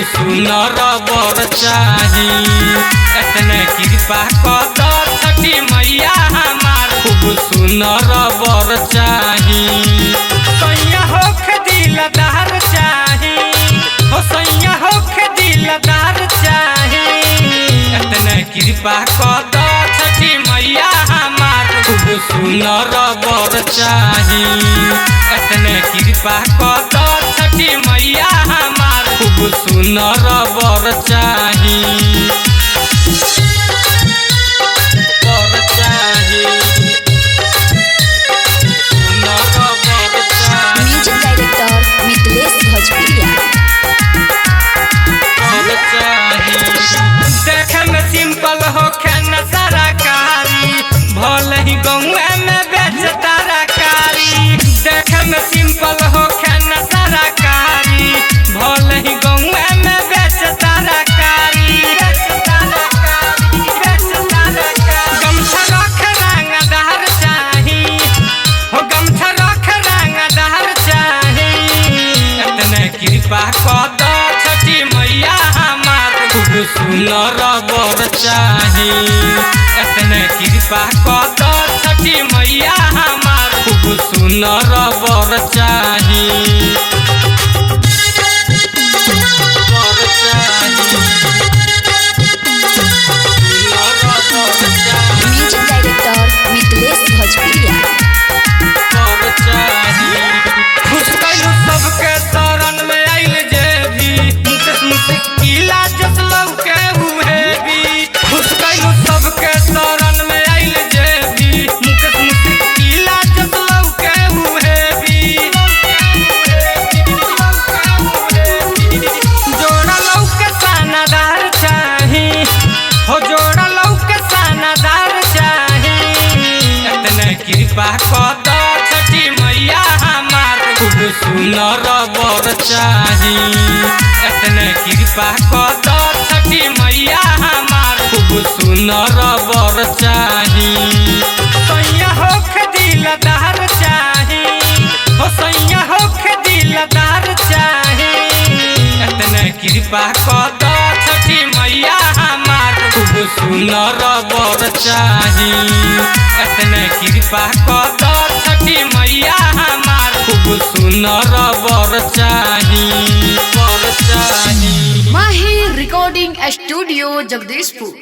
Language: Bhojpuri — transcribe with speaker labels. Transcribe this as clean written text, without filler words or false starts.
Speaker 1: सुनर बर चाही। इतने कृपा कर छठी मैया हमार खूब सुनर बर चाही। सैया होख दिलदार चाही, हो सैया होख दिलदार चाही। इतने कृपा कर छठी मैया हमार खूब सुनर बर चाही। इतने कृपा कर छठी मैया हमार खूब सुनर बर चाही। बर चाही, सुनर बर चाही।
Speaker 2: म्यूजिक डायरेक्टर मिथिलेश भोजपुरिया।
Speaker 1: बर चाही। देखे में सिंपल होखे न सरकारी, भले ही गौआ में बेच तरकारी। देखे में सिंपल होखे न सरकारी, भले ही गौआ में बेच तरकारी। गमछा रख रंगदार चाही, हो गमछा रख रंगदार चाही। इतने कृपा कर छठी मैया हमार खूब सुनर बर चाही। इतने कृपा कर छठी मैया हमार खूब सुनर बर चाही। बर चाही, सुनर बर चाही।
Speaker 2: म्यूजिक डायरेक्टर मिथिलेश भोजपुरिया।
Speaker 1: बर चाही। खुश कैलू सबके शरण में आइल जे भी, मुकेश मुश्किला जसलौ के उहे भी। खुश कैलू सबके शरण में आइल जे भी, मुकेश मुश्किला जसलौ के उहे भी। जोड़ा लौ के सानादार चाही, हो जोड़ा लौ के सानादार चाही। इतने कृपा कर छठी मैया हमार खूब सुनर बर चाही। इतने कृपा कर छठी मैया हमार खूब सुनर बर चाही। सैया होख दिलदार चाही, हो सैया होख दिलदार चाही। इतने कृपा कर छठी मैया हमार खूब सुनर बर चाही। इतने कृपा कर छठी मैया हमार खूब सुनर बर चाही। बर चाही।
Speaker 2: माही रिकॉर्डिंग स्टूडियो जगदीशपुर।